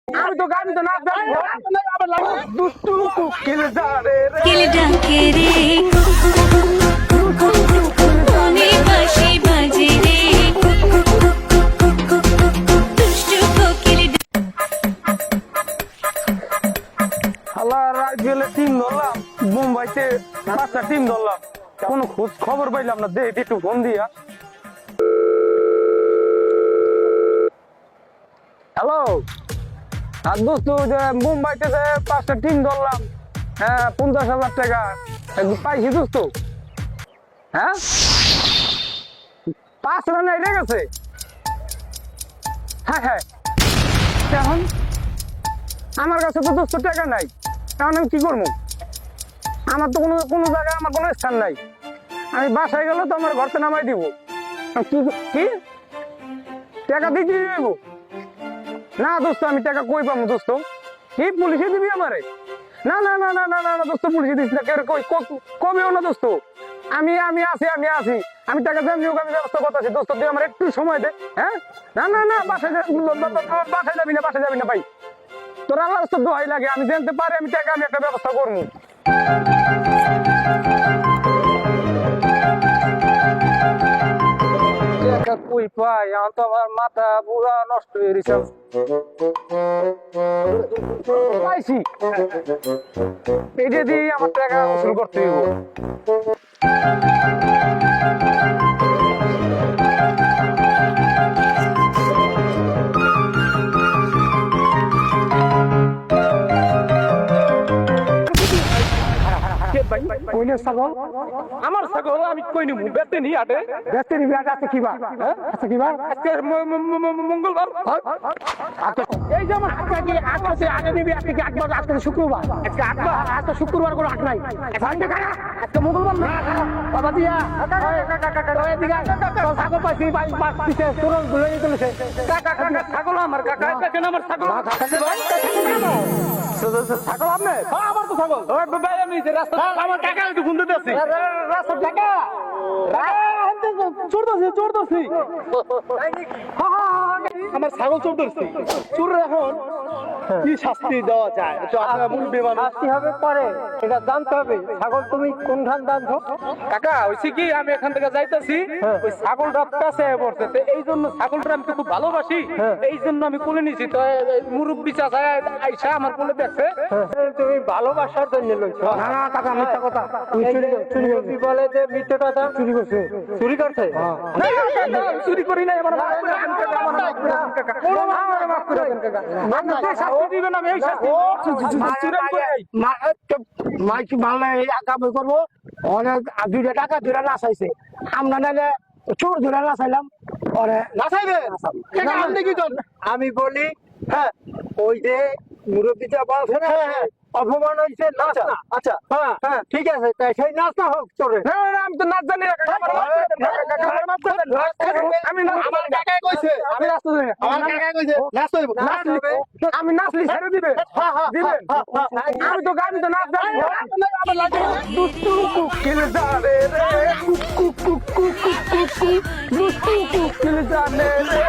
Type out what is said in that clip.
আমি তো গান তো নাচ জানি দুষ্টু কোকিল যারে রে কোকিল ডাকে রে মনে বাঁশি বাজে রে দুষ্টু কোকিল হালা রাত গেলে টিম ধরলাম মুম্বাইতে 5টা টিম ধরলাম কোনো খোঁজ খবর পাইলাম না দে একটু ফোন দিয়া হ্যালো আর দোস্ত যে মুম্বাইতে যে 5টা টিম ধরলাম হ্যাঁ 50,000 টাকা পাইছি দোস্ত হ্যাঁ 5 রানে এড়ে গেছে হ্যাঁ হ্যাঁ এখন আমার কাছে তো দোস্ত টাকা নাই এখন আমি কি করবো আমার তো কোনো জায়গায় আমার কোনো স্থান নাই আমি বাসায় গেলে তো আমার ঘরতে নামাই দিব কি কি টাকা দিতে দেবো না দোস্ত আমি টাকা কই পাবো দোস্ত কি পুলিশে দিবি আমারে না না না না না না দোস্ত পুলিশে দিস না কেউ কই কবেও না দোস্ত আমি আছি আমি টাকা দেন নিয়োগ আমি ব্যবস্থা করতেছি দোস্ত তুই আমার একটু সময় দে হ্যাঁ না না না বাসায় যাবি না ভাই তোর আল্লাহ রাস্তা দোহাই লাগে আমি জানতে পারি আমি টাকা আমি একটা ব্যবস্থা করবো কই পাই এখন তো আমার মাথা পুরা নষ্ট হয়ে গেছে পাইছি এটা দিয়ে আমার টাকা উসুল করতে হইব আমার ছাগল আমি কই নিব বেতে নি আটে আছে কিবা আছে কিবা আজকে মঙ্গলবার এই যে আমার আজকে আগে নিবি আজকে কি আটবার আজকে শুক্রবার আজকে আটবার আজকে শুক্রবার কোনো আট নাই আজকে মঙ্গলবার না বাবা দিয়া ছাগল পাইছি পিছে তোর ধুলে চলেছে ছাগল আমার কাকা কেন আমার ছাগল ছাগল আপনি আমার তো ছাগল ভাই আমি রাস্তা আমার কাকা একটু ফোন দিতে আছি রাস্তা কাকা চোরদছি আমার ছাগল চোরদছি চোর এখন কি শাস্তি দেওয়া যায় শাস্তি হবে পরে এটা জানতে হবে ছাগল তুমি কোনখান জানছো কাকা হইছে কি আমি এখান থেকে যাইতাছি ওই ছাগলটা কাছে পড়ছে তো এই জন্য ছাগলটা আমি খুব ভালোবাসি এই জন্য আমি কোলে নিছি তো মুরব্বি চাচা আইসা আমার কোলে দেখছে তুমি ভালোবাসার জন্য লইছো না না কাকা মিথ্যা কথা তুমি চুরি বলে যে মিথ্যা কথা চুরি করছে চুরি করি নাই আমার মাইকি মারলে কামে করবো অনেক 2টা টাকা 2টা নাচাইছে আমরা নাইলে চোর ধরে নাচাইলাম পরে নাচাইবে আমি বলি হ্যাঁ ওই যে মুরব্বীটা বলছে না অপমান হয়েছে নাচ না আচ্ছা হ্যাঁ ঠিক আছে তাই সেই নাচ না হোক চলে আমি তো নাচ জানি আমি নাচলি ছেড়ে দিবে আমি তো গান তো নাচ জানি দুষ্টু কোকিল যারে রে দুষ্টু কোকিল জানে রে